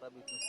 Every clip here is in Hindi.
रहा बीच में।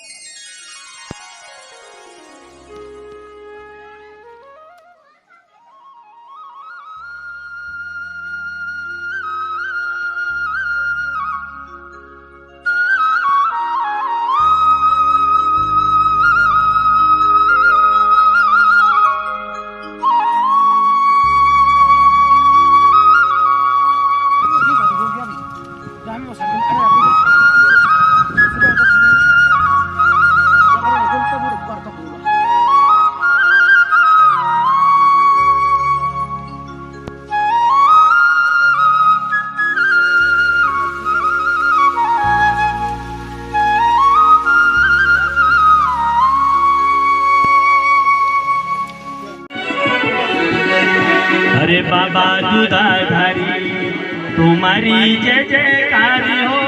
अरे बाबा दूधाधारी तुम्हारी जय जयकार हो।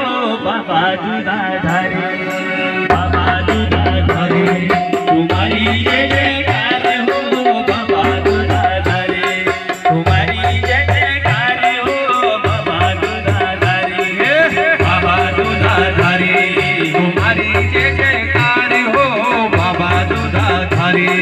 बाबा दूधाधारी, बाबा दूधाधारी तुम्हारी जय जयकार हो। बाबा दूधाधारी तुम्हारी जय जयकार हो। बाबा दूधाधारी, बाबा दूधाधारी तुम्हारी जय जयकार हो। बाबा दूधाधारी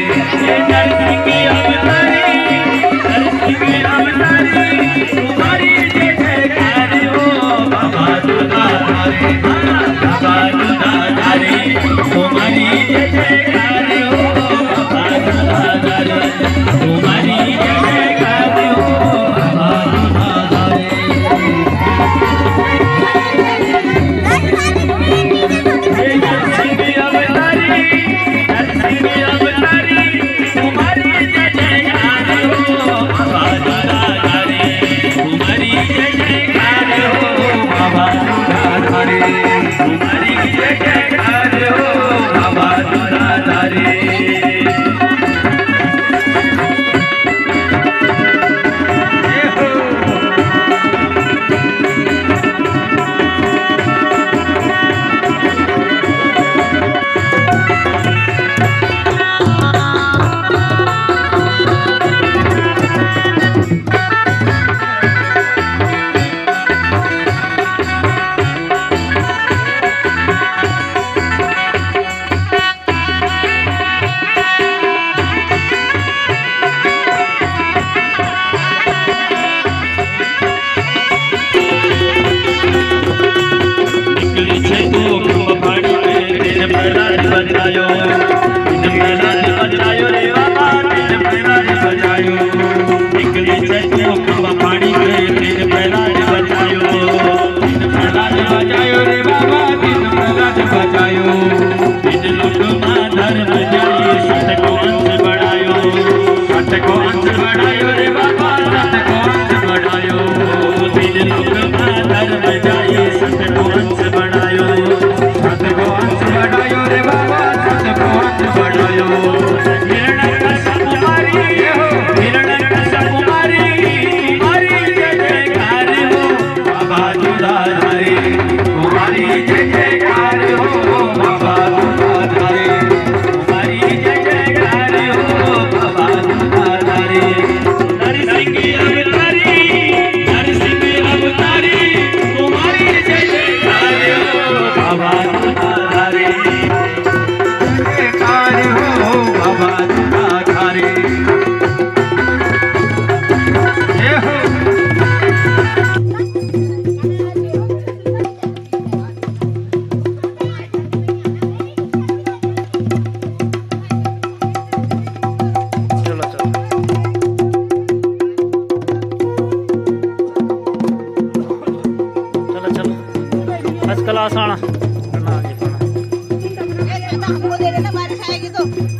आसाना।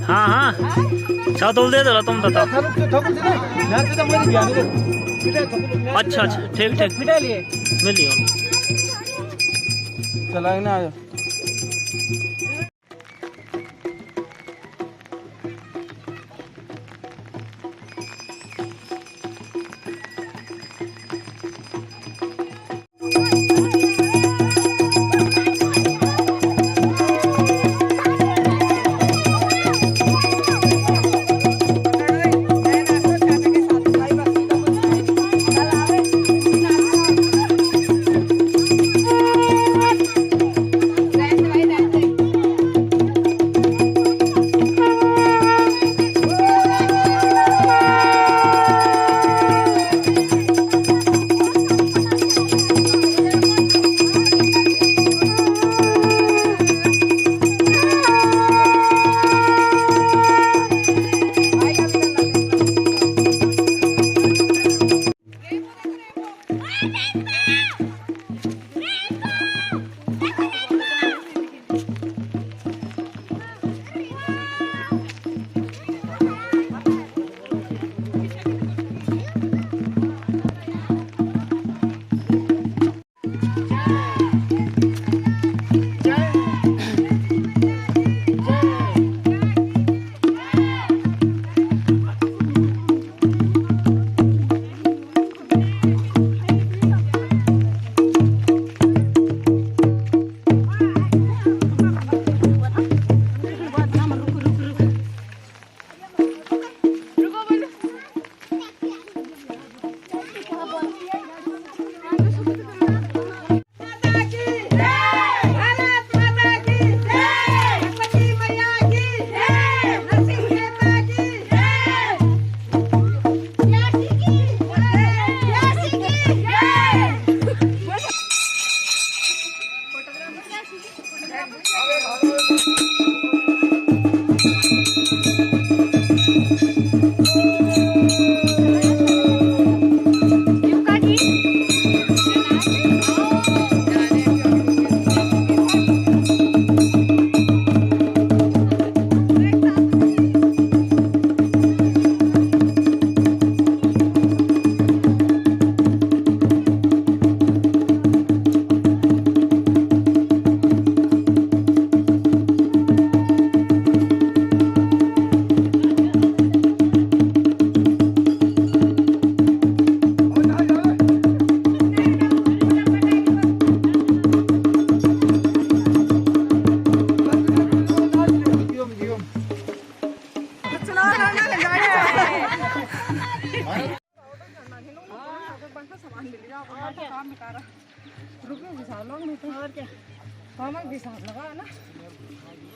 हाँ हाँ छातुल दे दो तुम बता। अच्छा अच्छा ठीक ठीक मिलियो चला ना आयो।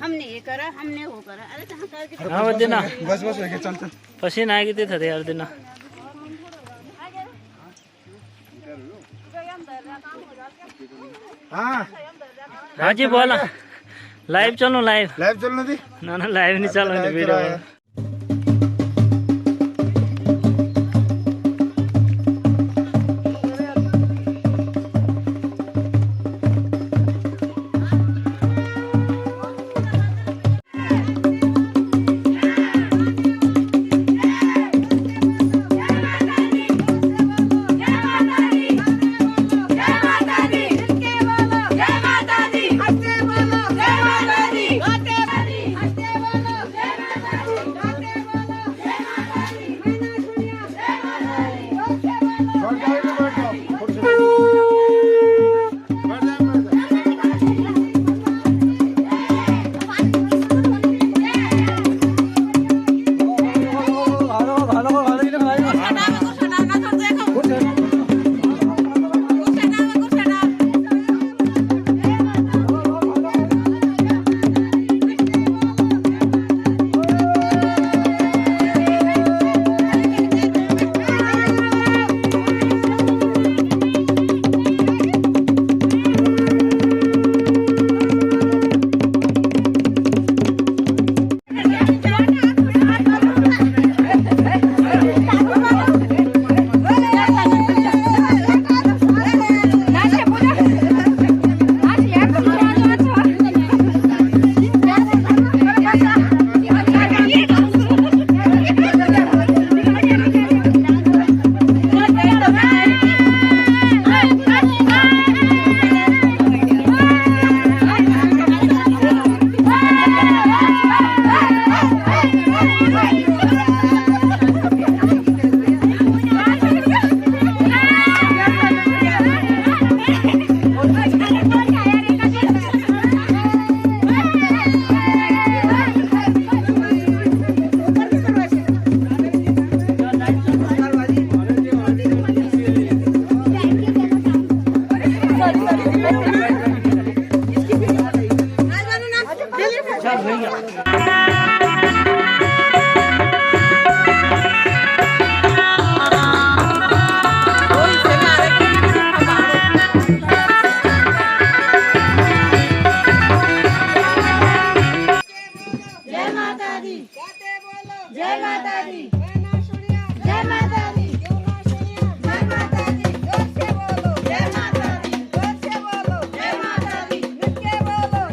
हमने ये करा, हमने वो करा। अरे कहाँ कर हाँ देना बस बस लेके चल चल पसीना आएगी ते थे यार देना हाँ हाँ जी बोला लाइव चलो लाइव लाइव चलना थी ना ना लाइव नहीं चलो लाइव वीडियो चला है।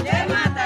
जय माता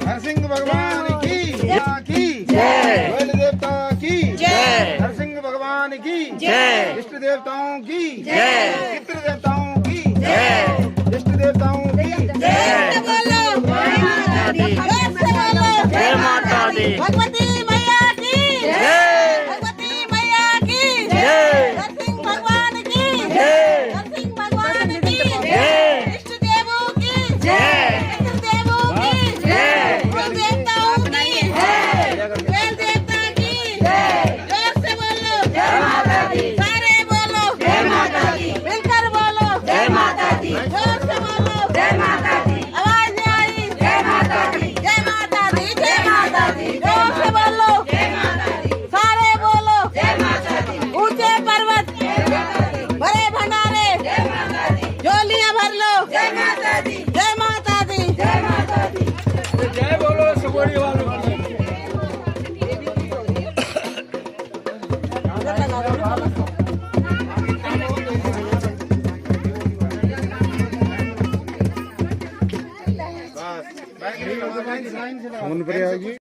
नरसिंह भगवान की जय। कोयल देवता की जय। नरसिंह भगवान की जय। इष्ट देवताओं की जय। पितृ देवताओं की जय। इष्ट देवताओं की जय। बोलो जय माता दी। भगवती मैया की जय। भगवती मैया की जय। नरसिंह भगवान की जय। नरसिंह भगवान की जय। इष्ट देवों की जय। पितृ देवों की जय। कुल देवताओं की वेल देवता की जोर से बोलो जय माता दी। सारे बोलो जय माता दी। मिलकर बोलो जय माता दी। जोर से बोलो जय माता दी। आवाज नहीं आई जय माता दी। जय माता दी। जय माता दी। जोर से बोलो जय माता दी। सारे बोलो जय माता दी। ऊंचे पर्वत बड़े भंडारे जय माता दी। झोलियां भर लो जय माता दी। जय माता दी। जय माता दी। जय बोलो सुगोड़ी वालों की उन पर आइए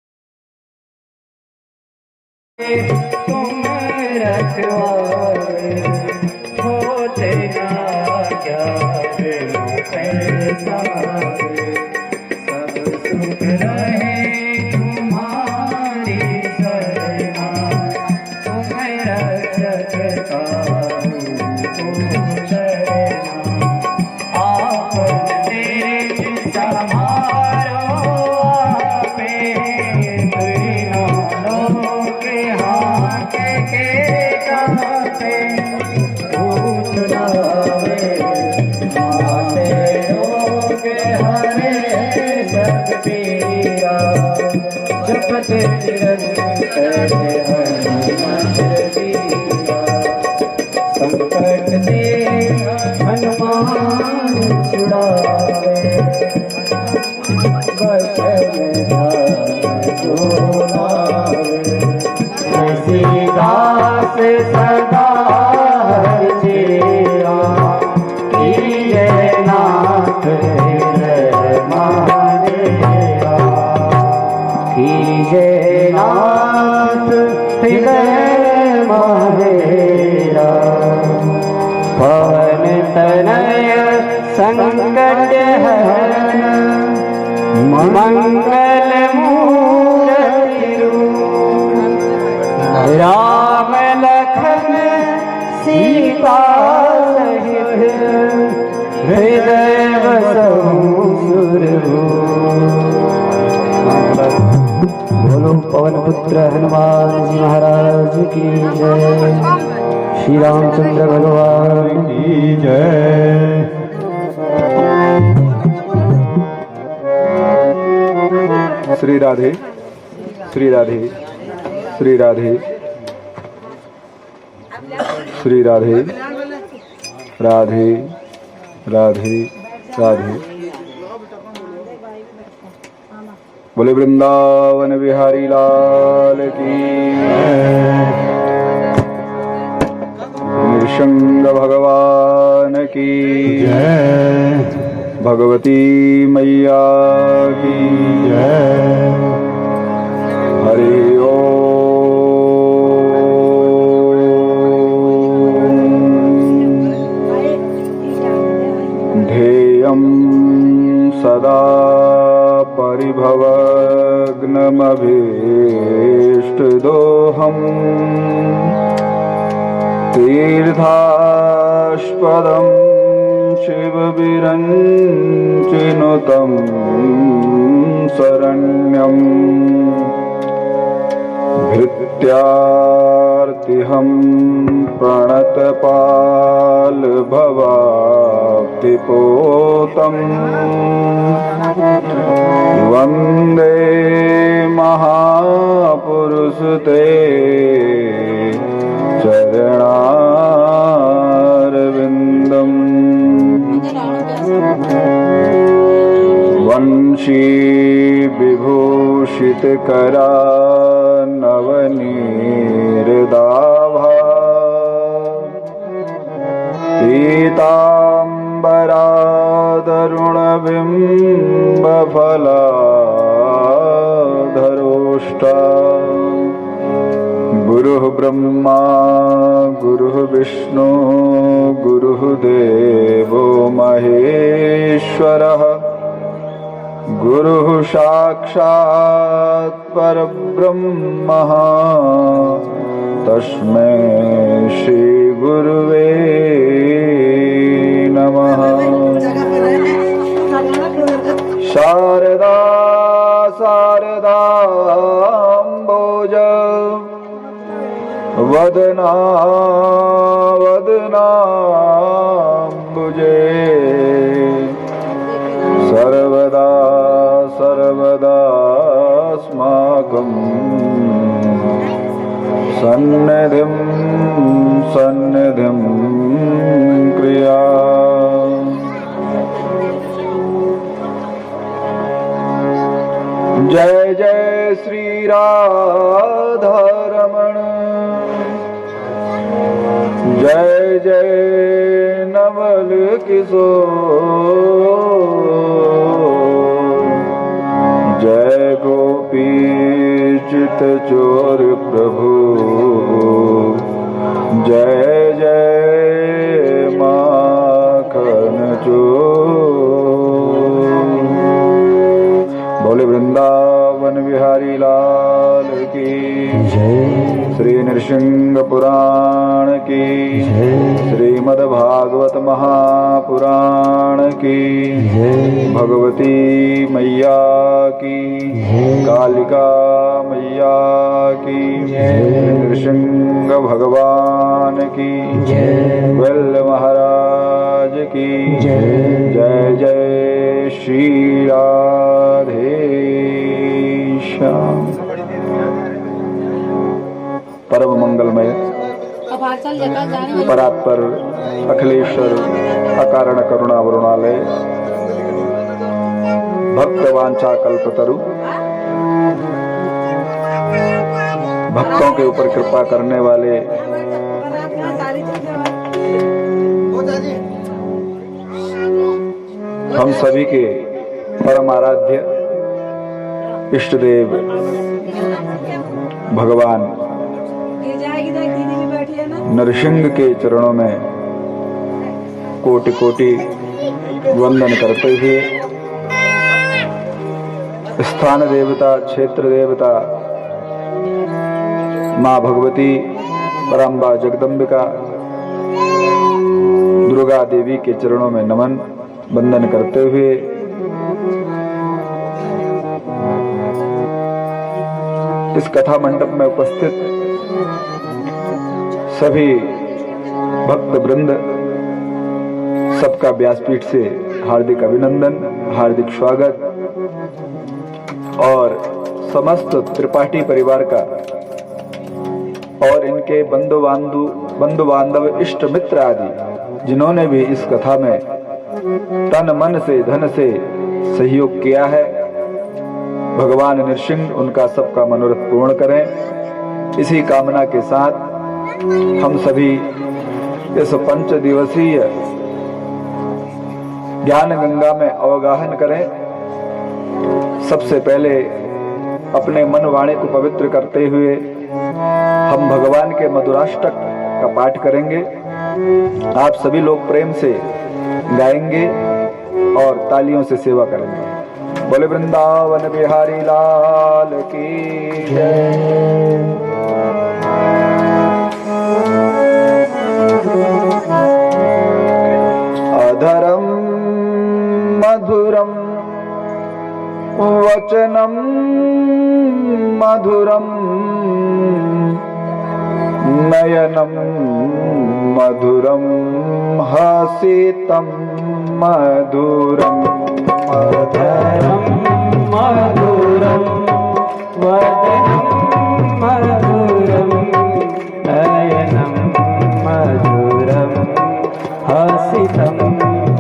तुम रखवारे होते ना क्या पैसा सब सुख रहे तुम्हारी शरणा तुम रक्षक आप तेरे समारो पे के हाथ के कांटे उठ लावे माते लोग हरे सब पीरा जपते निरंतर हनुमत पीरा संकट से हनुमान छुड़ावे दास सदा हर चेरा कीजे नाथ मानेरा कीजे नाथ हृदय मानेरा पवन तनय संकट हरण मंगल मूर्ति राम लखन सीता सहित हृदय बसहु सुरभूप। बोलो पवन पुत्र हनुमान जी महाराज की जय। श्री रामचंद्र भगवान की जय। श्री राधे श्री राधे श्री राधे श्री राधे राधे राधे राधे। बोले वृंदावन बिहारी लाल की नृसिंह भगवान की जय। भगवती मैया की जय। हरि ओम। ध्येयं सदा परिभवग्नमभीष्टदोहम् तीर्थास्पदं शिवविरञ्चिनुतं शरण्यं भृत्यार्तिहं प्रणतपालभवाप्तिपोतं वन्दे महापुरुषते चरणारविन्दम् वंशी विभूषितकरा नवनीरदाभा पीताम्बरादरुणबिम्बफला त्रिगुणात्मविशिष्टा गुरुः ब्रह्मा गुरुः विष्णु गुरुः देवो महेश्वरः गुरुः साक्षात् परब्रह्मः तस्मै श्री गुरुवे नमः। शारदा शारदाम्बोज वदना वदनाम्बुजे सर्वदा सर्वदास्माकं सन्निधिं सन्निधिं क्रिया। जय जय श्री राधारमण जय जय नवल किशोर जय गोपी चित चोर प्रभु जय जय माखन चोर। बोले वृंदावन बिहारी लाल की जय। श्री नृसिंह पुराण की श्रीमद् भागवत महापुराण की भगवती मैया की कालिका मैया की नृसिंह भगवान की वेल महाराज की जय जय श्री राधे श्याम। परम मंगलमय परात्पर अखिलेश्वर अकारण करुणा वरुणालय भक्त वांछा कल्पतरु भक्तों के ऊपर कृपा करने वाले हम सभी के परम आराध्य इष्ट देव भगवान नरसिंह के चरणों में कोटि कोटि वंदन करते हुए स्थान देवता क्षेत्र देवता माँ भगवती पराम्बा जगदम्बिका दुर्गा देवी के चरणों में नमन वंदन करते हुए इस कथा मंडप में उपस्थित सभी भक्त वृंद सबका व्यासपीठ से हार्दिक अभिनंदन हार्दिक स्वागत और समस्त त्रिपाठी परिवार का और इनके बंधु बांधव इष्ट मित्र आदि जिन्होंने भी इस कथा में तन मन से धन से सहयोग किया है भगवान नृसिंह उनका सबका मनोरथ पूर्ण करें। इसी कामना के साथ हम सभी इस 5 दिवसीय ज्ञान गंगा में अवगाहन करें। सबसे पहले अपने मन वाणी को पवित्र करते हुए हम भगवान के मधुराष्टक का पाठ करेंगे। आप सभी लोग प्रेम से गाएंगे और तालियों से सेवा करेंगे। बोले वृंदावन बिहारी लाल की जय। अधरम मधुरम वचनम मधुरम नयनम मधुरम हसितम मधुरम अधरम मधुरम वदनम मधुरम नयनम मधुरम हसितम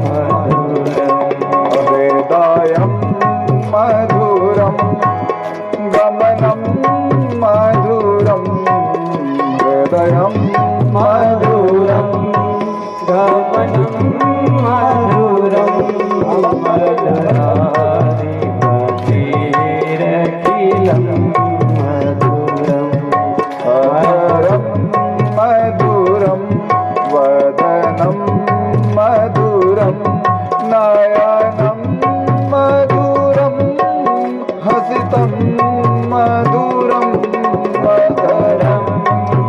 मधुरम हृदयम मधुरम गमनम मधुरम हृदयम मधुरम गमनम मधुरम अमराधिपतिरखिलम स्मितं मधुरं वदनं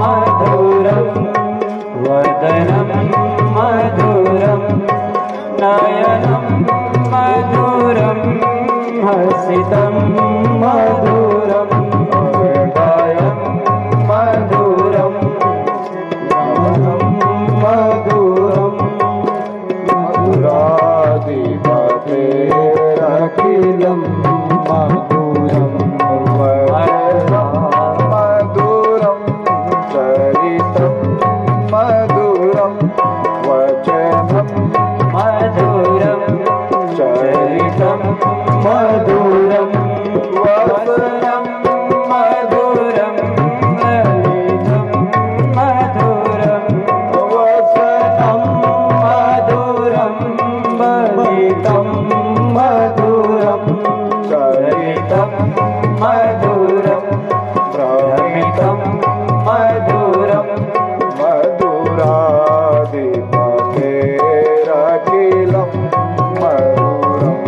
मधुरं वदनं मधुरं नयनं मधुरं हसितं मधुरं हृदयं मधुरं गमनं मधुरं मधुरादिपतेरखिलं मधुरं मधुरं चरितं मधुरं वचनं मधुरं चरितं मधुरं वसनं मधुरं ललितं मधुरं वसनं मधुरं बलितं मधुरं चरितं मधुरं भ्रमितं मधुरं मधुरादिपतेरखिलं मधुरं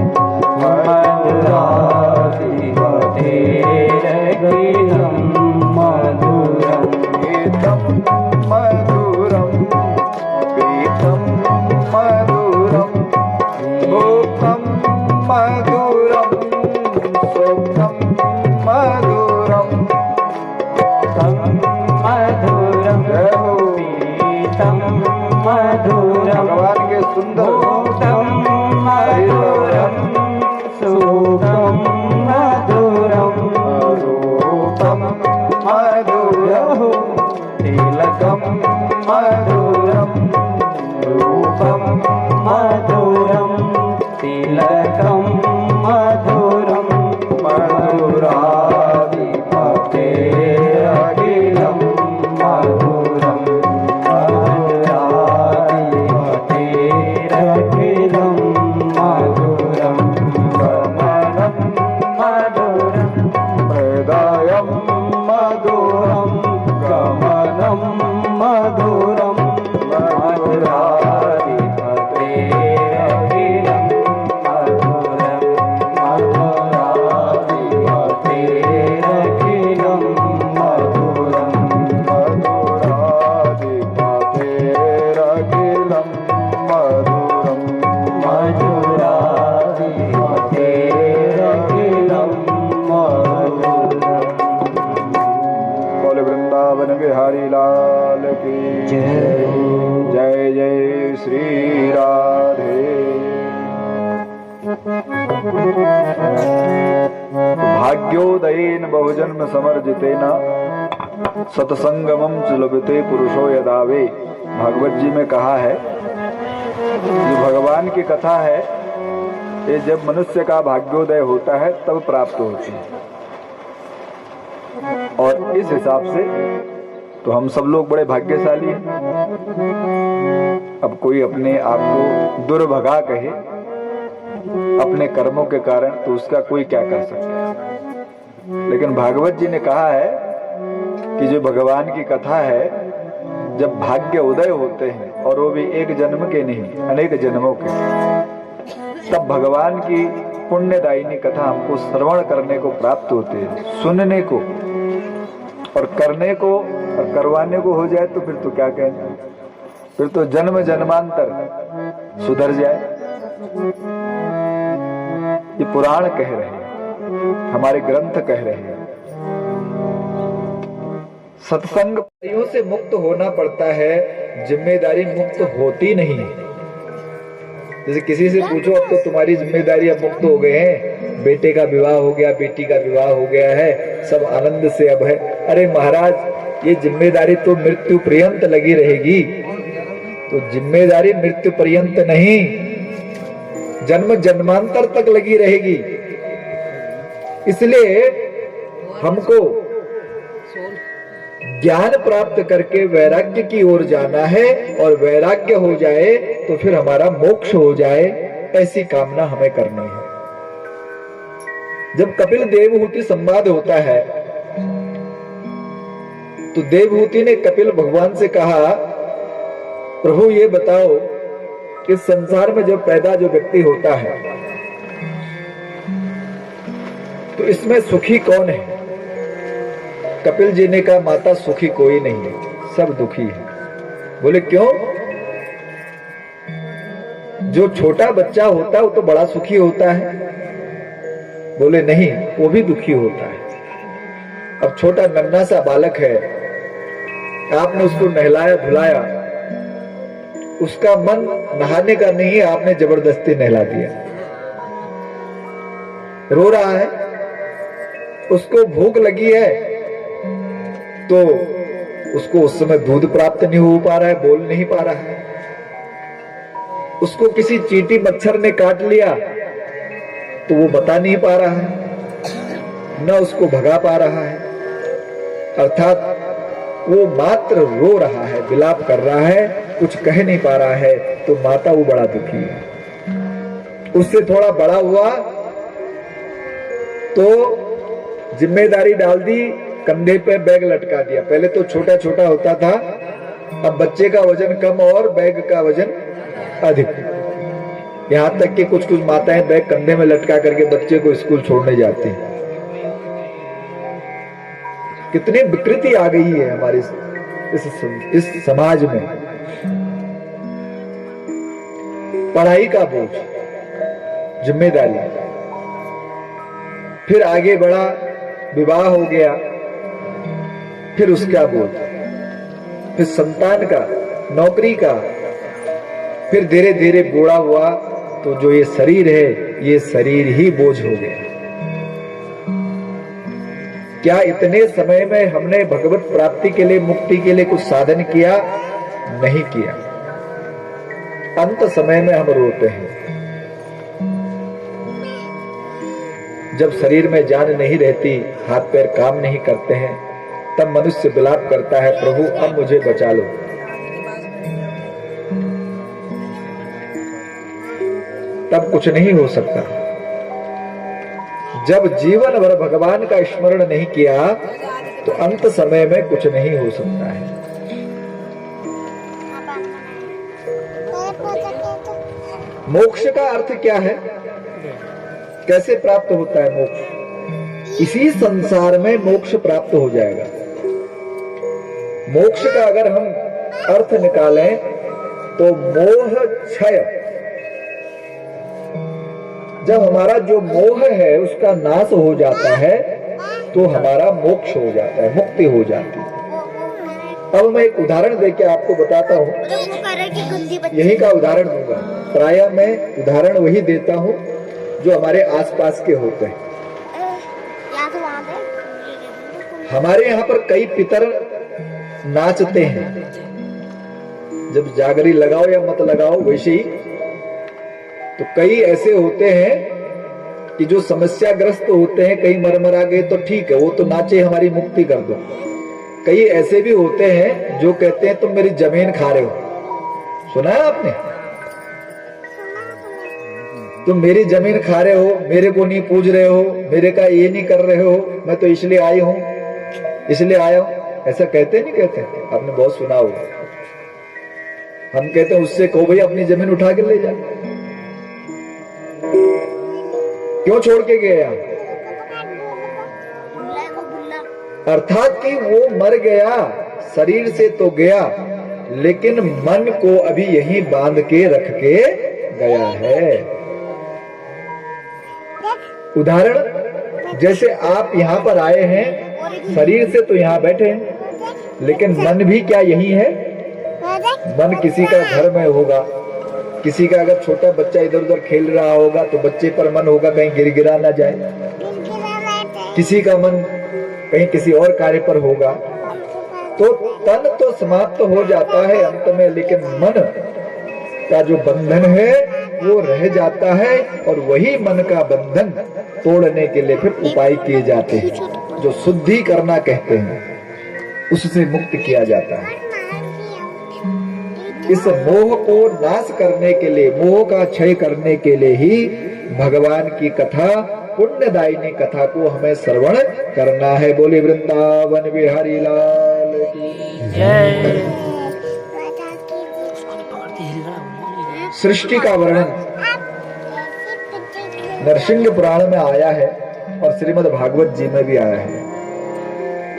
मधुराधिपतेरखिलं मधुरं गीतं मधुरं पीतं मधुरं भोक्तं मधुरं सुखं मधुरं तं मधुरं पीतं मधुरं भगवान के सुंदर भूतं मधुरं सुखं मधुरं रूपं मधुरं तिलकं मधुरं रूपं मधुरं तिलकं मधुरं मधुराधिपतेरखिलं मधुरं मधुराधिपतेरखिलं मधुरं गमनं मधुरं हृदयं मधुरं गमनं मधुरं मधुराधिपतेरखिलं मधुरं मधुराधिपतेरखिलं मधुरं मधुराधिपतेरखिलं मधुरं मधुराधिपतेरखिलं मधुरं बोले वृंदावन बिहारी लाल की जय। जय जय श्री राधे। भाग्योदयेन बहुजन्म समर्जितेन सत्संगमं च लभते पुरुषो यदावे। भागवत जी में कहा है, जो भगवान की कथा है ये जब मनुष्य का भाग्योदय होता है तब प्राप्त होती है। और इस हिसाब से तो हम सब लोग बड़े भाग्यशाली हैं। अब कोई अपने आप को दुर्भगा कहे अपने कर्मों के कारण, तो उसका कोई क्या कर सकता है। लेकिन भागवत जी ने कहा है कि जो भगवान की कथा है, जब भाग्य उदय होते हैं और वो भी एक जन्म के नहीं अनेक जन्मों के, तब भगवान की पुण्यदायिनी कथा हमको श्रवण करने को प्राप्त होते हैं, सुनने को और करने को और करवाने को हो जाए तो फिर तो क्या कहना, फिर तो जन्म जन्मांतर सुधर जाए। ये पुराण कह रहे हैं, हमारे ग्रंथ कह रहे हैं। सत्संग से मुक्त होना पड़ता है, जिम्मेदारी मुक्त होती नहीं। जैसे किसी से पूछो अब तो तुम्हारी जिम्मेदारी अब मुक्त हो गए हैं, बेटे का विवाह हो गया, बेटी का विवाह हो गया है, सब आनंद से अब है। अरे महाराज, ये जिम्मेदारी तो मृत्यु पर्यंत लगी रहेगी। तो जिम्मेदारी मृत्यु पर्यंत नहीं, जन्म जन्मांतर तक लगी रहेगी। इसलिए हमको ज्ञान प्राप्त करके वैराग्य की ओर जाना है, और वैराग्य हो जाए तो फिर हमारा मोक्ष हो जाए, ऐसी कामना हमें करनी है। जब कपिल देवहूति संवाद होता है तो देवहूति ने कपिल भगवान से कहा, प्रभु ये बताओ कि संसार में जब पैदा जो व्यक्ति होता है तो इसमें सुखी कौन है? कपिल जी ने कहा माता सुखी कोई नहीं है, सब दुखी है। बोले क्यों? जो छोटा बच्चा होता है वो तो बड़ा सुखी होता है। बोले नहीं, वो भी दुखी होता है। अब छोटा नन्हा सा बालक है, आपने उसको नहलाया धुलाया, उसका मन नहाने का नहीं है, आपने जबरदस्ती नहला दिया, रो रहा है, उसको भूख लगी है तो उसको उस समय दूध प्राप्त नहीं हो पा रहा है, बोल नहीं पा रहा है। उसको किसी चींटी मच्छर ने काट लिया तो वो बता नहीं पा रहा है, न उसको भगा पा रहा है। अर्थात वो मात्र रो रहा है, विलाप कर रहा है, कुछ कह नहीं पा रहा है। तो माता वो बड़ा दुखी है। उससे थोड़ा बड़ा हुआ तो जिम्मेदारी डाल दी, कंधे पे बैग लटका दिया। पहले तो छोटा छोटा होता था, अब बच्चे का वजन कम और बैग का वजन अधिक। यहां तक कि कुछ कुछ माताएं बैग कंधे में लटका करके बच्चे को स्कूल छोड़ने जाती हैं। कितनी विकृति आ गई है हमारे इस समाज में। पढ़ाई का बोझ, जिम्मेदारी, फिर आगे बढ़ा, विवाह हो गया, फिर उसका बोझ, फिर संतान का, नौकरी का, फिर धीरे धीरे बूढ़ा हुआ तो जो ये शरीर है, ये शरीर ही बोझ हो गया। क्या इतने समय में हमने भगवत प्राप्ति के लिए, मुक्ति के लिए कुछ साधन किया? नहीं किया। अंत समय में हम रोते हैं। जब शरीर में जान नहीं रहती, हाथ पैर काम नहीं करते हैं, तब मनुष्य विलाप करता है, प्रभु अब मुझे बचा लो। तब कुछ नहीं हो सकता। जब जीवन भर भगवान का स्मरण नहीं किया तो अंत समय में कुछ नहीं हो सकता है। मोक्ष का अर्थ क्या है? कैसे प्राप्त होता है मोक्ष? इसी संसार में मोक्ष प्राप्त हो जाएगा। मोक्ष का अगर हम अर्थ निकालें तो मोह क्षय। जब हमारा जो मोह है उसका नाश हो जाता है तो हमारा मोक्ष हो जाता है, मुक्ति हो जाती है। अब मैं एक उदाहरण देके आपको बताता हूँ, यही का उदाहरण दूंगा। प्रायः मैं उदाहरण वही देता हूँ जो हमारे आसपास के होते हैं। हमारे यहाँ पर कई पितर नाचते हैं, जब जागरी लगाओ या मत लगाओ वैसे ही। तो कई ऐसे होते हैं कि जो समस्याग्रस्त होते हैं, कहीं मरमरा गए तो ठीक है, वो तो नाचे हमारी मुक्ति कर दो। कई ऐसे भी होते हैं जो कहते हैं तुम मेरी जमीन खा रहे हो। सुना है आपने? तुम मेरी जमीन खा रहे हो, मेरे को नहीं पूज रहे हो, मेरे का ये नहीं कर रहे हो, मैं तो इसलिए आई हूं, इसलिए आया हूं। ऐसा कहते नहीं कहते? आपने बहुत सुना होगा। हम कहते हैं उससे कहो भाई अपनी जमीन उठा के ले जा। क्यों छोड़ के गए यहां? अर्थात कि वो मर गया, शरीर से तो गया, लेकिन मन को अभी यहीं बांध के रख के गया है। उदाहरण, जैसे आप यहाँ पर आए हैं, शरीर से तो यहाँ बैठे हैं, लेकिन मन भी क्या यही है? मन किसी का घर में होगा, किसी का अगर छोटा बच्चा इधर उधर खेल रहा होगा तो बच्चे पर मन होगा कहीं गिर गिरा ना जाए। किसी का मन कहीं किसी और कार्य पर होगा। तो तन तो समाप्त हो जाता है अंत में, लेकिन मन का जो बंधन है वो रह जाता है। और वही मन का बंधन तोड़ने के लिए फिर उपाय किए जाते हैं, जो शुद्धि करना कहते हैं, उससे मुक्त किया जाता है। इस मोह को नाश करने के लिए, मोह का क्षय करने के लिए ही भगवान की कथा, पुण्यदायिनी कथा को हमें श्रवण करना है। बोले वृंदावन बिहारी लाल की जय। सृष्टि का वर्णन नरसिंह पुराण में आया है। और श्रीमद् भागवत जी में भी आया है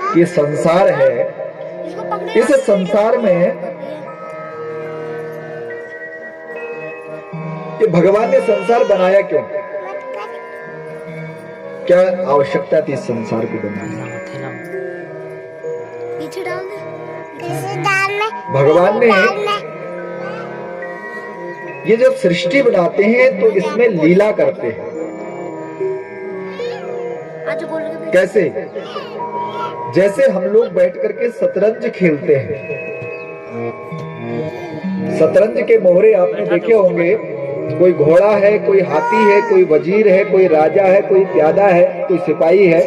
कि ये संसार है, इस संसार में ये भगवान ने संसार बनाया क्यों? क्या आवश्यकता थी इस संसार को बनाने? भगवान ने ये जब सृष्टि बनाते हैं तो इसमें लीला करते हैं। कैसे? जैसे हम लोग बैठ करके शतरंज खेलते हैं। शतरंज के मोहरे आपने देखे होंगे, कोई घोड़ा है, कोई हाथी है, कोई वजीर है, कोई राजा है, कोई प्यादा है, कोई सिपाही है।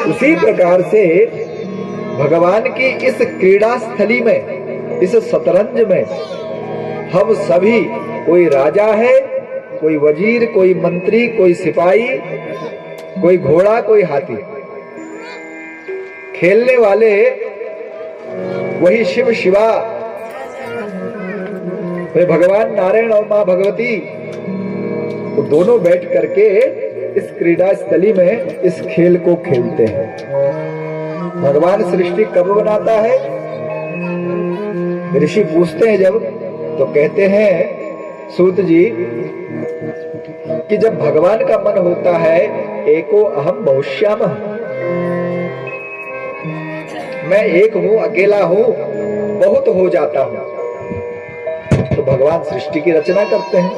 उसी प्रकार से भगवान की इस क्रीड़ा स्थली में, इस शतरंज में हम सभी, कोई राजा है, कोई वजीर, कोई मंत्री, कोई सिपाही, कोई घोड़ा, कोई हाथी। खेलने वाले वही शिव शिवा, वे भगवान नारायण और मां भगवती, तो दोनों बैठ करके इस क्रीड़ा स्थली में इस खेल को खेलते हैं। भगवान सृष्टि कब बनाता है? ऋषि पूछते हैं जब, तो कहते हैं सूत जी कि जब भगवान का मन होता है, एको अहम बहुश्यामः, मैं एक हूं, अकेला हूं, बहुत हो जाता हूं, तो भगवान सृष्टि की रचना करते हैं।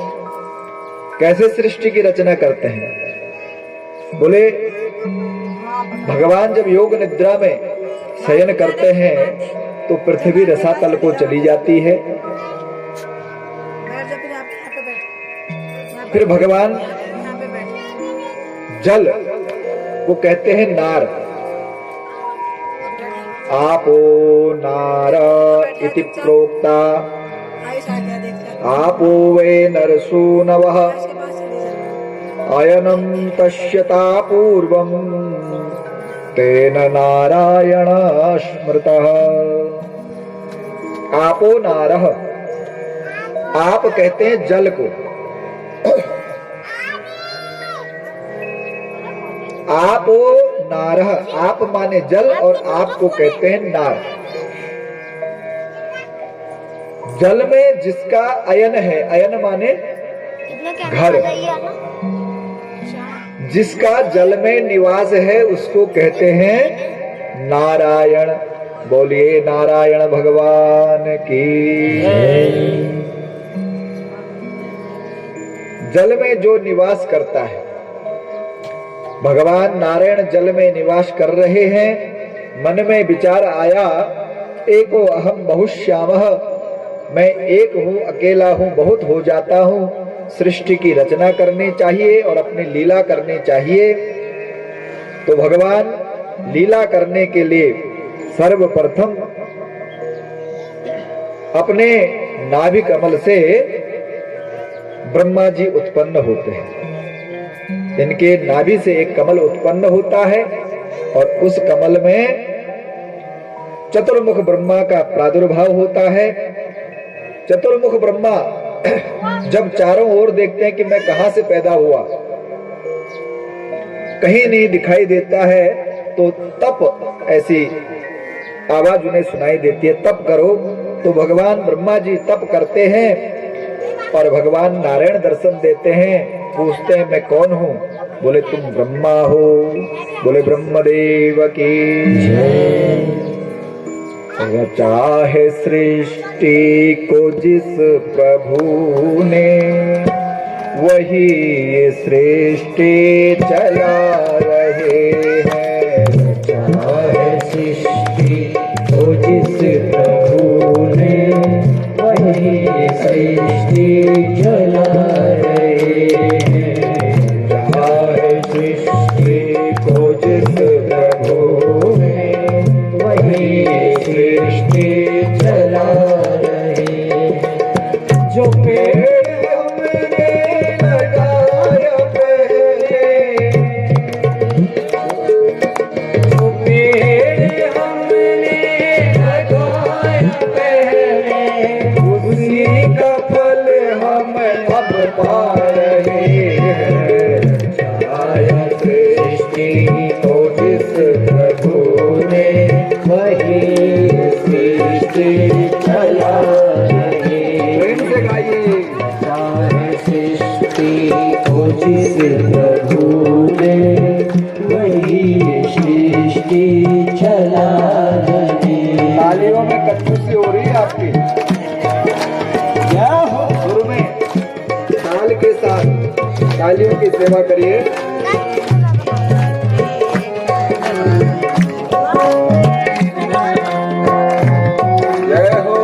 कैसे सृष्टि की रचना करते हैं? बोले भगवान जब योग निद्रा में शयन करते हैं तो पृथ्वी रसातल को चली जाती है। फिर भगवान जल को कहते हैं नार। आपो नार इति प्रोक्ता, आपो वे नरसूनवः, अयनं तस्यता पूर्वं तेन नारायण स्मृतः। आपो नारः, आप कहते हैं जल को, आपो नारः, आप माने जल और आप को कहते हैं नार। जल में जिसका अयन है, अयन माने घर, जिसका जल में निवास है उसको कहते हैं नारायण। बोलिए नारायण भगवान की। जल में जो निवास करता है, भगवान नारायण जल में निवास कर रहे हैं। मन में विचार आया, एको अहम बहुश्यामः, मैं एक हूं, अकेला हूं, बहुत हो जाता हूं, सृष्टि की रचना करनी चाहिए और अपनी लीला करनी चाहिए। तो भगवान लीला करने के लिए सर्वप्रथम अपने नाभि कमल से ब्रह्मा जी उत्पन्न होते हैं। इनके नाभि से एक कमल उत्पन्न होता है और उस कमल में चतुर्मुख ब्रह्मा का प्रादुर्भाव होता है। चतुर्मुख ब्रह्मा जब चारों ओर देखते हैं कि मैं कहां से पैदा हुआ, कहीं नहीं दिखाई देता है, तो तप ऐसी आवाज उन्हें सुनाई देती है, तप करो। तो भगवान ब्रह्मा जी तप करते हैं और भगवान नारायण दर्शन देते हैं। पूछते हैं मैं कौन हूं? बोले तुम ब्रह्मा हो। बोले ब्रह्मदेव की जय। रचा है सृष्टि को जिस प्रभु ने, वही ये सृष्टि चला रहे हैं। रचा है सृष्टि को जिस प्रभु ने, वही ये सृष्टि चला रहे हैं। रचा है सृष्टि को जिस प्रभु ने, वही सृष्टि चला रहे हैं। जो पेड़ हमने लगाया पहले, सृष्टि चला रहे। तालियों में कंजूसी हो रही है आपकी। क्या हो शुरू में ताल के साथ तालियों की सेवा करिए। जय हो।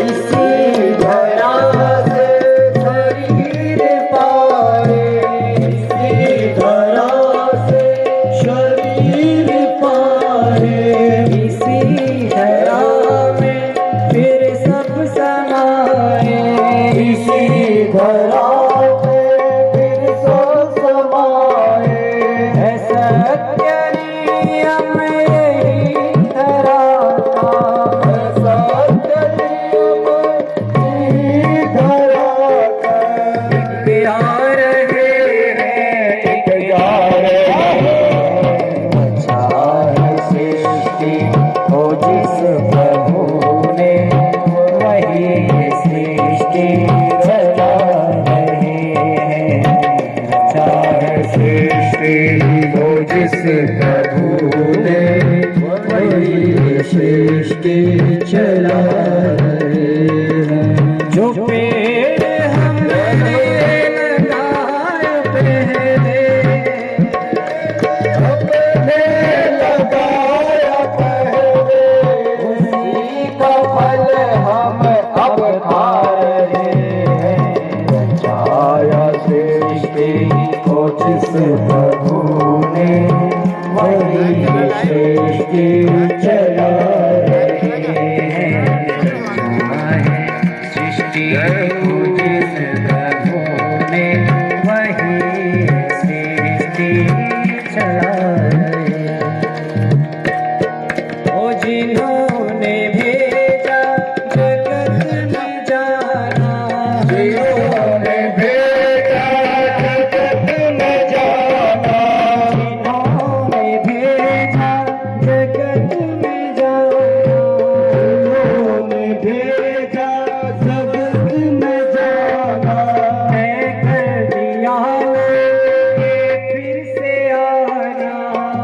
इसी धरा से शरीर पाए, इसी धरा से शरीर पाए, इसी धरा में फिर सब समाए, इसी धरा में फिर सब समाए। है सत्य नियम यही धरा का, है सत्य नियम यही धरा का। एक आ रहे हैं, एक जा रहे हैं। अच्छा है सृष्टि हो जिस प्रभु ने, वही सृष्टि चला रहे हैं। अच्छा है सृष्टि हो जिस प्रभु ने, वही सृष्टि चला रहे हैं। जो पेड़ हमने लगाए पहले, हमने लगाया पहले, उसी का फल हम अब खा रहे हैं। छाया सृष्टि को जिस प्रभु ने, वही सृष्टि चला रहे हैं। सृष्टि को जिस प्रभु ने, वही सृष्टि चला रहे हैं। ओ जिन्होंने भेजा जगत में जाना, जिन्होंने भेजा जगत में जाना, जिन्होंने भेजा जगत में जाना, जिन्होंने भेजा जगत में जाना। मैं कर दिया लौट के फिर से आना,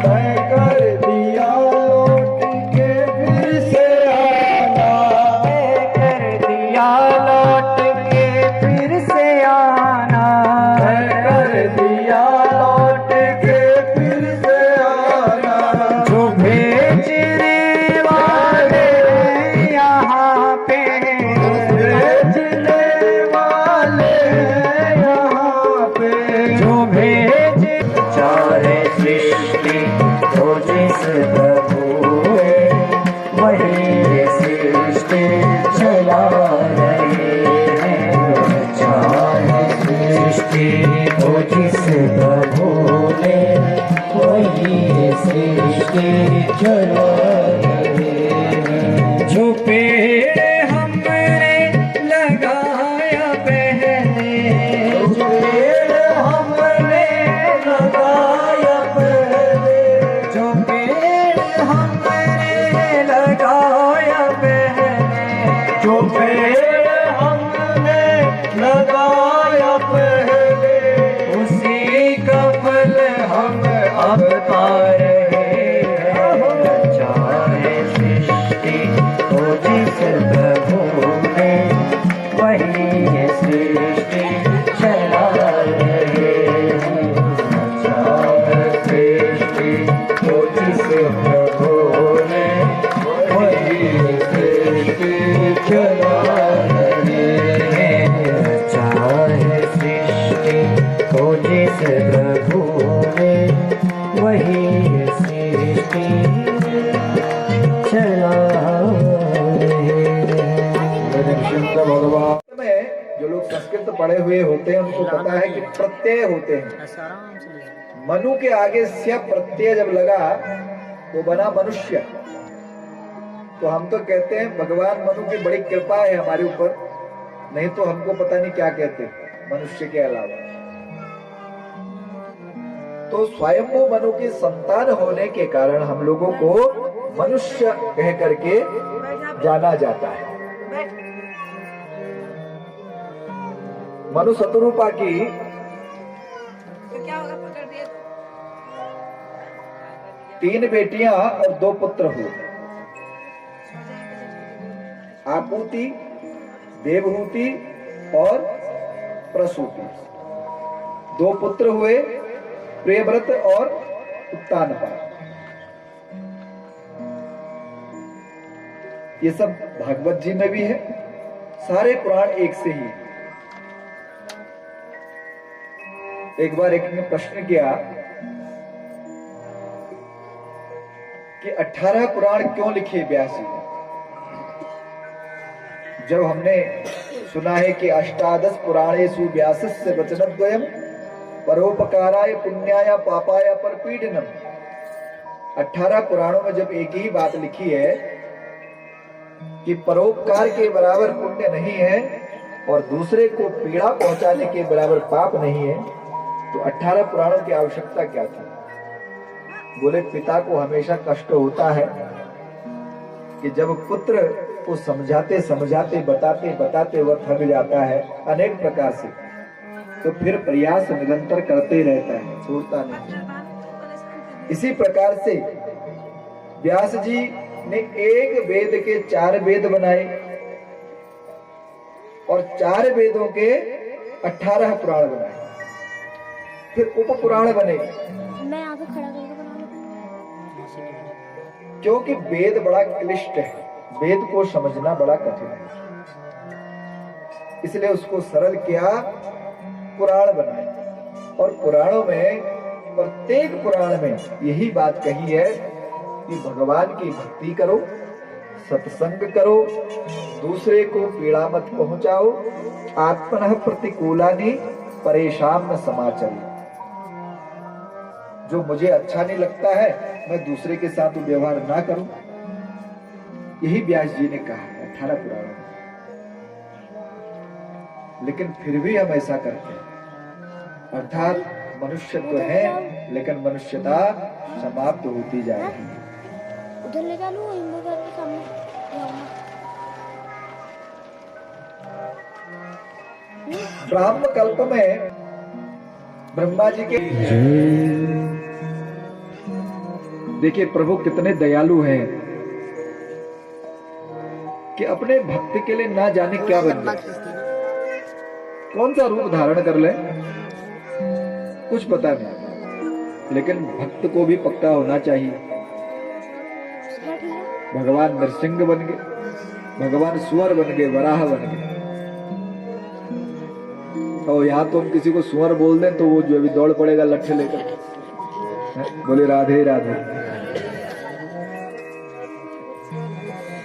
मैं कर दिया लौट के फिर से आना, मैं कर दिया लौट के फिर से आना, मैं कर दिया लौट के फिर से आना। जो भेजने वाले हैं यहाँ पे, भेजने वाले हैं यहाँ पे, जो भेज चाहे सृष्टि हो जिस प्रभु ने, वही सृष्टि चला रहे हैं। चाहे सृष्टि हो जिस प्रभु ने, वही सृष्टि चला रहे हैं। जो पेड़ हमने लगाया पहले, जो पेड़ हमने लगाया पहले, जो पेड़ हमने लगाया पहले, जो पेड़ हमने लगाया पहले, उसी का फल हम अब पा रहे हैं। चाहे सृष्टि हो जिस प्रभु ने, वही सृष्टि चला रहे हैं। चाहे सृष्टि हो जिस प्रभु ने, वही सृष्टि चला रहे हैं। चाहे सृष्टि हो जिस प्रभु ने, वही सृष्टि चला रहे हैं। भगवान में जो लोग संस्कृत पढ़े हुए होते हैं उनको पता है कि प्रत्यय होते हैं। मनु के आगे स्य प्रत्यय जब लगा तो बना मनुष्य। तो हम तो कहते हैं भगवान मनु की बड़ी कृपा है हमारे ऊपर, नहीं तो हमको पता नहीं क्या कहते मनुष्य के अलावा। तो स्वयं मनु की संतान होने के कारण हम लोगों को मनुष्य कह करके जाना जाता है। मनु शतरूपा की तो क्या होगा, पकड़ दिए तो 3 बेटियां और 2 पुत्र हुए। आपूति, देवहूति और प्रसूति। 2 पुत्र हुए, प्रियव्रत और उत्तानपाद। ये सब भागवत जी में भी है, सारे पुराण एक से ही। एक बार एक ने प्रश्न किया कि 18 पुराण क्यों लिखे व्यास जी ने? जब हमने सुना है कि अष्टादश पुराणेषु व्यासस्य वचनद्वयम् परोपकाराय पुण्याय पापाय परपीडनम। 18 पुराणों में जब एक ही बात लिखी है कि परोपकार के बराबर पुण्य नहीं है और दूसरे को पीड़ा पहुंचाने के बराबर पाप नहीं है, तो 18 पुराणों की आवश्यकता क्या थी? बोले पिता को हमेशा कष्ट होता है कि जब पुत्र को समझाते समझाते बताते बताते वह थक जाता है अनेक प्रकार से, तो फिर प्रयास निरंतर करते रहता है, छोड़ता नहीं। इसी प्रकार से व्यास जी ने एक वेद के 4 वेद बनाए और 4 वेदों के 18 पुराण बनाए, फिर उप पुराण बने। मैं आगे खड़ा करके बना लूं। क्योंकि वेद बड़ा क्लिष्ट है, वेद को समझना बड़ा कठिन है, इसलिए उसको सरल किया, पुराण बनाए। और पुराणों में प्रत्येक पुराण में यही बात कही है कि भगवान की भक्ति करो, सत्संग करो, दूसरे को पीड़ा मत पहुंचाओ, आत्मनः प्रतिकूलानि परेशान न समाचल। जो मुझे अच्छा नहीं लगता है मैं दूसरे के साथ व्यवहार ना करूं, यही व्यास जी ने कहा है 18 पुराणों में। लेकिन फिर भी हम ऐसा करते हैं, अर्थात मनुष्य तो है लेकिन मनुष्यता समाप्त होती जाएगी। उधर ले जा लो, हिंदू घर के सामने ब्राह्म कल्प में ब्रह्मा जी के देखिए प्रभु कितने दयालु हैं कि अपने भक्त के लिए ना जाने क्या बन जाए, कौन सा रूप धारण कर ले कुछ पता नहीं, लेकिन भक्त को भी पक्का होना चाहिए। भगवान नरसिंह बन गए, भगवान सुअर बन गए, वराह बन गए। और यहाँ तो हम किसी को सुअर बोल दें तो वो जो अभी दौड़ पड़ेगा लट्ठे लेकर, बोले राधे राधे।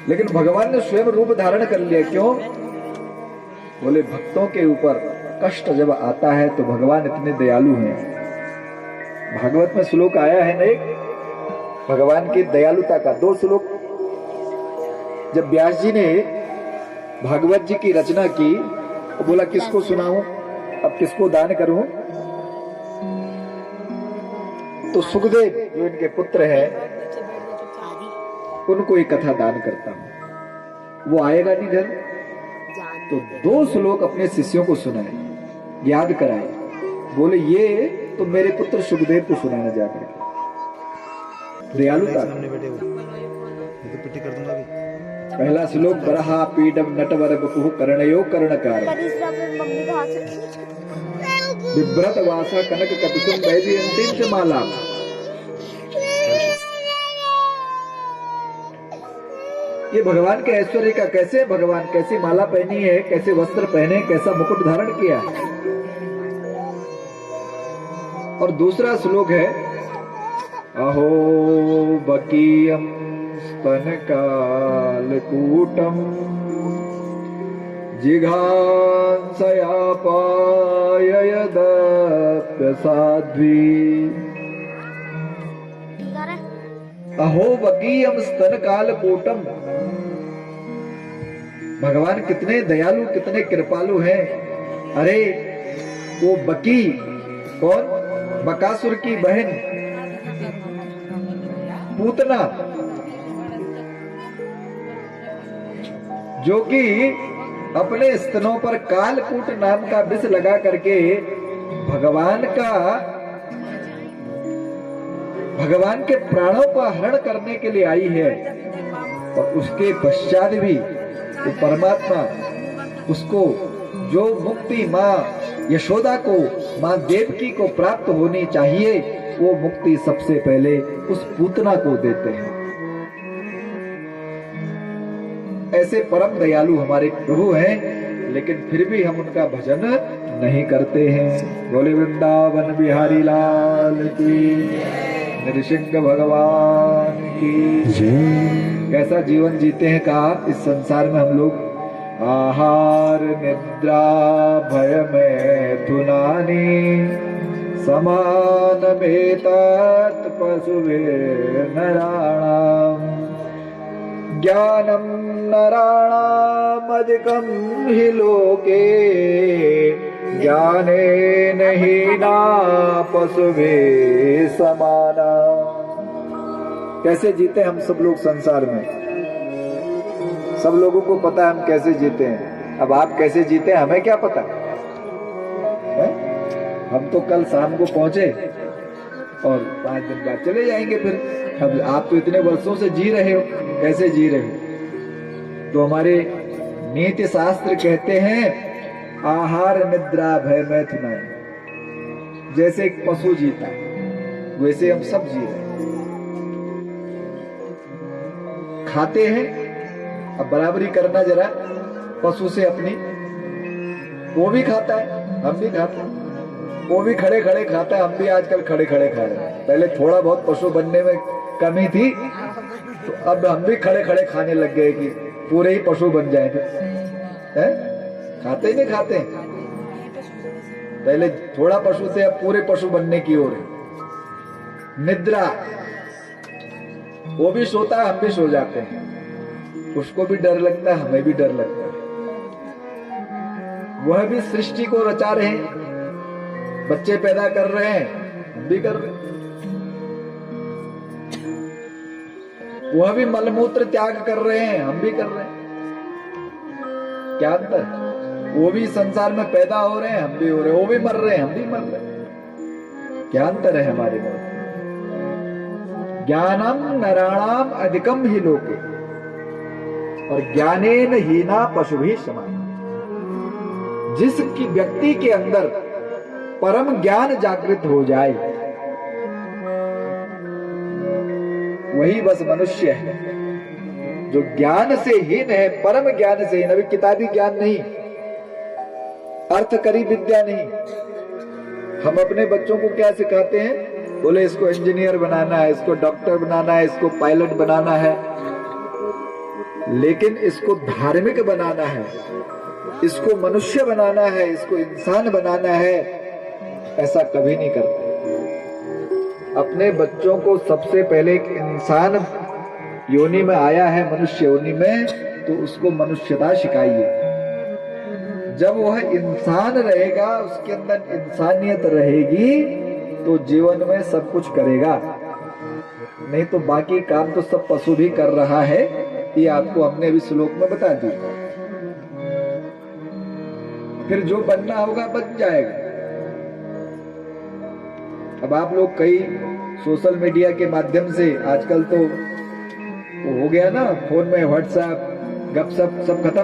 लेकिन भगवान ने स्वयं रूप धारण कर लिया, क्यों? बोले भक्तों के ऊपर कष्ट जब आता है तो भगवान इतने दयालु हैं। भागवत में श्लोक आया है ना एक, भगवान की दयालुता का 2 श्लोक। जब व्यास जी ने भागवत जी की रचना की तो बोला किसको सुनाऊं, अब किसको दान करूं? तो सुखदेव जो इनके पुत्र हैं उनको एक कथा दान करता हूं। वो आएगा नहीं घर, तो 2 श्लोक अपने शिष्यों को सुनाए, याद कराए। बोले ये तो मेरे पुत्र सुखदेव को सुनाना जाकर। दयालुता। पहला श्लोक बरहा पीडम नटवर बपुः कर्णयो कर्णकार मम्मी का हाथ विभ्रत वासा कनक कपिशुम वैजयंतीं च माला। ये भगवान के ऐश्वर्य का, कैसे भगवान कैसी माला पहनी है, कैसे वस्त्र पहने, कैसा मुकुट धारण किया। और दूसरा श्लोक है अहो बकीयम स्तन कालकूटम जिघांसया पाययदप्य साध्वी। अहो बकीयम स्तन कालकूटम। भगवान कितने दयालु, कितने कृपालु हैं। अरे वो बकी कौन? बकासुर की बहन पूतना, जो कि अपने स्तनों पर कालकूट नाम का विष लगा करके भगवान के प्राणों का हरण करने के लिए आई है, और उसके पश्चात भी तो परमात्मा उसको जो मुक्ति माँ यशोदा को, माँ देवकी को प्राप्त होनी चाहिए, वो मुक्ति सबसे पहले उस पूतना को देते हैं। ऐसे परम दयालु हमारे प्रभु हैं, लेकिन फिर भी हम उनका भजन नहीं करते हैं। बोले वृंदावन बिहारी लाल की, नृसिंह भगवान की। कैसा जीवन जीते हैं कहा इस संसार में हम लोग। आहार निद्रा भय में थुनानी, समान में तत् पशुवे नराणाम, ज्ञानम नराणाम अधिकम हि लोके, ज्ञाने नहीं ना पशुवे समाना। कैसे जीते हम सब लोग संसार में? सब लोगों को पता है हम कैसे जीते हैं। अब आप कैसे जीते हैं हमें क्या पता है? हम तो कल शाम को पहुंचे और 5 दिन बाद चले जाएंगे फिर। अब आप तो इतने वर्षों से जी रहे हो, कैसे जी रहे हो? तो हमारे नीति शास्त्र कहते हैं आहार निद्रा भय मैथुनाय। जैसे एक पशु जीता है वैसे हम सब जी रहे हैं। खाते हैं, अब बराबरी करना जरा पशु से अपनी। वो भी खाता है, हम भी खाते हैं। वो भी खड़े खड़े खाता है, हम भी आजकल खड़े खड़े खा रहे हैं। पहले थोड़ा बहुत पशु बनने में कमी थी, तो अब हम भी खड़े खड़े खाने लग गए कि पूरे ही पशु बन जाए। खाते ही नहीं खाते, पहले थोड़ा पशु से अब पूरे पशु बनने की ओर है। निद्रा, वो भी सोता है, हम भी सो जाते हैं। उसको भी डर लगता है, हमें भी डर लगता है। वह भी सृष्टि को रचा रहे हैं, बच्चे पैदा कर रहे हैं, हम भी कर रहे हैं। वह भी मलमूत्र त्याग कर रहे हैं, हम भी कर रहे हैं। क्या अंतर है? वो भी संसार में पैदा हो रहे हैं, हम भी हो रहे हैं। वो भी मर रहे हैं, हम भी मर रहे हैं। क्या अंतर है हमारे में? ज्ञानम नराणाम अधिकम ही लोके, और ज्ञानेन हीना पशु भी समान। जिसकी व्यक्ति के अंदर परम ज्ञान जागृत हो जाए वही बस मनुष्य है। जो ज्ञान से हीन है, परम ज्ञान से हीन, अभी किताबी ज्ञान नहीं, अर्थ करी विद्या नहीं। हम अपने बच्चों को क्या सिखाते हैं? बोले इसको इंजीनियर बनाना है, इसको डॉक्टर बनाना है, इसको पायलट बनाना है, लेकिन इसको धार्मिक बनाना है, इसको मनुष्य बनाना है, इसको इंसान बनाना है, ऐसा कभी नहीं करते। अपने बच्चों को सबसे पहले एक इंसान योनि में आया है, मनुष्य योनि में, तो उसको मनुष्यता सिखाइए। जब वह इंसान रहेगा, उसके अंदर इंसानियत रहेगी, तो जीवन में सब कुछ करेगा। नहीं तो बाकी काम तो सब पशु भी कर रहा है, ये आपको हमने भी श्लोक में बता दी। फिर जो बनना होगा बन जाएगा। अब आप लोग कई सोशल मीडिया के माध्यम से, आजकल तो वो हो गया ना, फोन में व्हाट्सएप गपशप सब खत्म,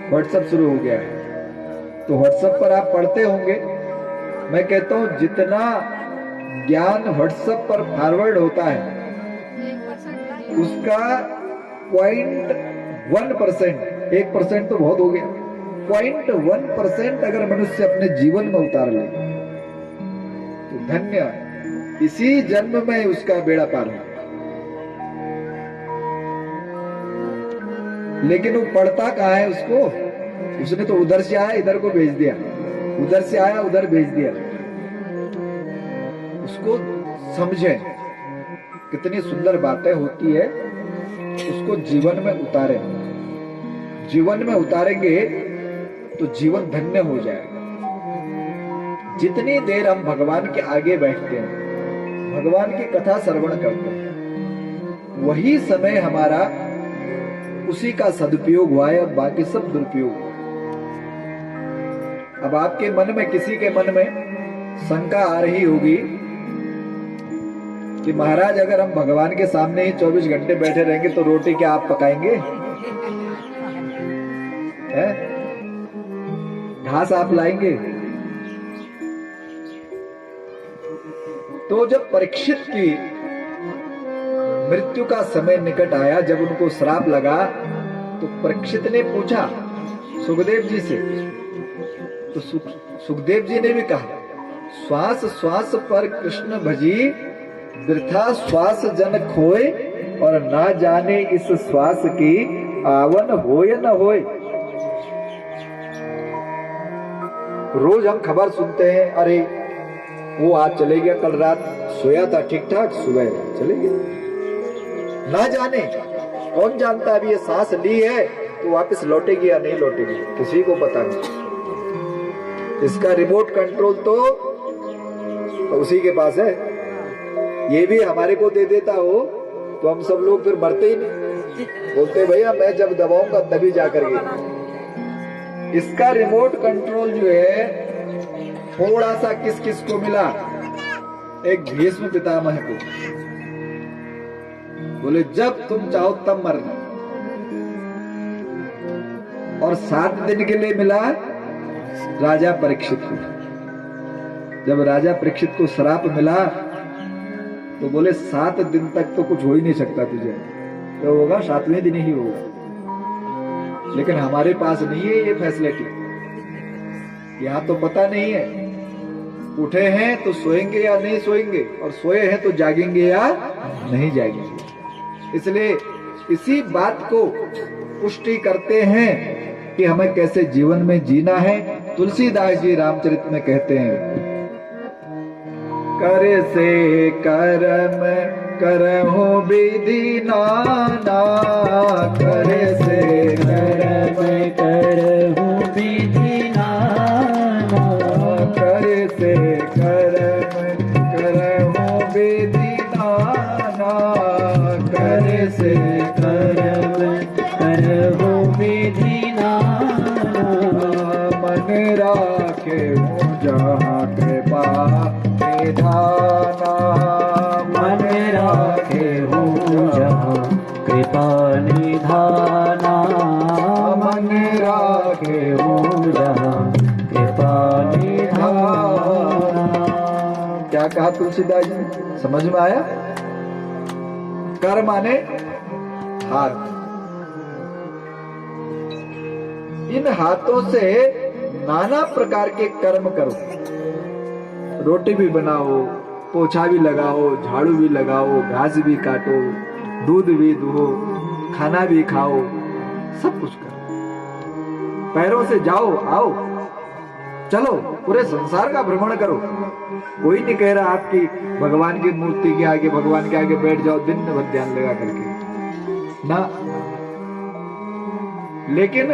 व्हाट्सएप शुरू हो गया है। तो व्हाट्सएप पर आप पढ़ते होंगे, मैं कहता हूं जितना ज्ञान व्हाट्सएप पर फॉरवर्ड होता है उसका 0.1%, 1% तो बहुत हो गया, 0.1% अगर मनुष्य अपने जीवन में उतार ले तो धन्य है। इसी जन्म में उसका बेड़ा पार है। लेकिन वो पढ़ता कहाँ है उसको? उसने तो उधर से आया इधर को भेज दिया, उधर से आया उधर भेज दिया। उसको समझे कितनी सुंदर बातें होती है, उसको जीवन में उतारे। जीवन में उतारेंगे तो जीवन धन्य हो जाएगा। जितनी देर हम भगवान के आगे बैठते हैं, भगवान की कथा श्रवण करते हैं, वही समय हमारा उसी का सदुपयोग हुआ है, और बाकी सब दुरुपयोग हुआ। अब आपके मन में, किसी के मन में शंका आ रही होगी कि महाराज अगर हम भगवान के सामने ही 24 घंटे बैठे रहेंगे तो रोटी क्या आप पकाएंगे? घास आप लाएंगे? तो जब परीक्षित की मृत्यु का समय निकट आया, जब उनको श्राप लगा, तो परीक्षित ने पूछा सुखदेव जी से, तो सुखदेव जी ने भी कहा, श्वास श्वास पर कृष्ण भजी, वृथा श्वास जन खोए, और ना जाने इस श्वास की आवन होय न होय। रोज हम खबर सुनते हैं, अरे वो आज चले गया, कल रात सोया था ठीक ठाक, सुबह चले गया। ना जाने, कौन जानता अभी ये सांस ली है तो वापस लौटेगी या नहीं लौटेगी, किसी को पता नहीं। इसका रिमोट कंट्रोल तो उसी के पास है। ये भी हमारे को दे देता हो तो हम सब लोग फिर मरते ही नहीं, बोलते भैया मैं जब दबाऊंगा तभी जाकर के। इसका रिमोट कंट्रोल जो है थोड़ा सा किस किस को मिला? एक भीष्म पितामह को। बोले जब तुम चाहो तब मरना। और 7 दिन के लिए मिला राजा परीक्षित को। जब राजा परीक्षित को श्राप मिला तो बोले 7 दिन तक तो कुछ हो ही नहीं सकता तुझे, तो होगा 7वें दिन ही होगा। लेकिन हमारे पास नहीं है ये फैसिलिटी, यहाँ तो पता नहीं है, उठे हैं तो सोएंगे या नहीं सोएंगे, और सोए हैं तो जागेंगे या नहीं जागेंगे। इसलिए इसी बात को पुष्टि करते हैं कि हमें कैसे जीवन में जीना है। तुलसीदास जी रामचरित में कहते हैं, कर से कर्म करहु विधि नाना, कर से कर्म करहु विधि नाना, कर से कर्म करहु विधि नाना, कर से कर्म करहु विधि नाना, मन राखे जहाँ कृपा निधाना, मन राखे हूँ जहाँ कृपा निधाना, मन राखे हूँ जहाँ कृपा निधाना। क्या कहा तुलसीदास जी, समझ में आया? कर माने हाथ, इन हाथों से नाना प्रकार के कर्म करो। रोटी भी बनाओ, पोछा भी लगाओ, झाड़ू भी लगाओ, घास भी काटो, दूध भी दुहो, खाना भी खाओ, सब कुछ करो। पैरों से जाओ आओ, चलो पूरे संसार का भ्रमण करो। कोई नहीं कह रहा आपकी भगवान की मूर्ति के आगे, भगवान के आगे बैठ जाओ दिन भर ध्यान लगा करके ना, लेकिन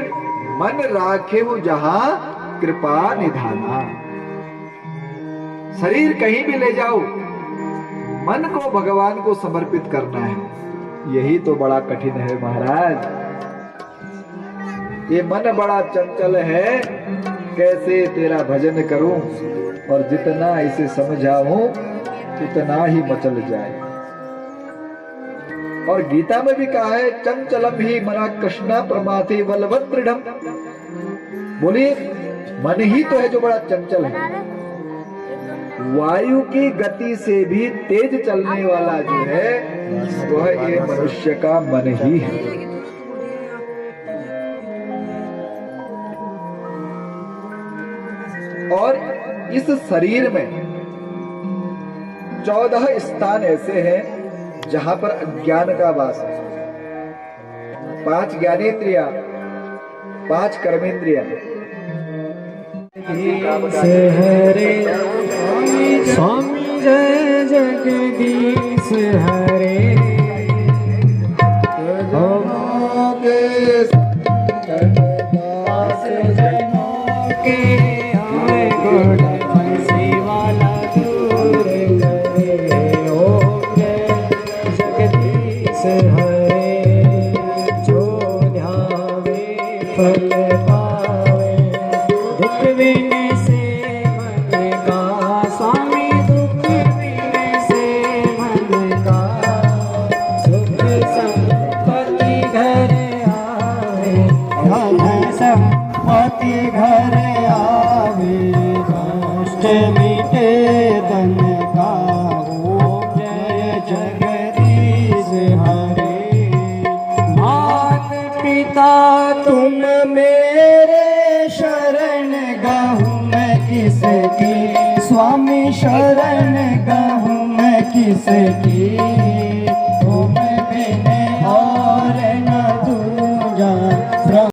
मन राखे वो जहां कृपा निधाना। शरीर कहीं भी ले जाओ, मन को भगवान को समर्पित करना है। यही तो बड़ा कठिन है महाराज। ये मन बड़ा चंचल है, कैसे तेरा भजन करूं, और जितना इसे समझाऊं उतना ही मचल जाए। और गीता में भी कहा है, चंचलम ही मना कृष्णा प्रमाथि बलवत दृढ़म। बोलिए, मन ही तो है जो बड़ा चंचल है। वायु की गति से भी तेज चलने वाला जो है वह ये मनुष्य का मन ही है। और इस शरीर में 14 स्थान ऐसे हैं जहां पर अज्ञान का वास है। 5 ज्ञानेंद्रिया, 5 कर्मेंद्रिया। हरे स्वामी जय जगदीश हरे, के आए गुण गाहूँ मैं किसकी, स्वामी शरण गाहूँ मैं किसकी।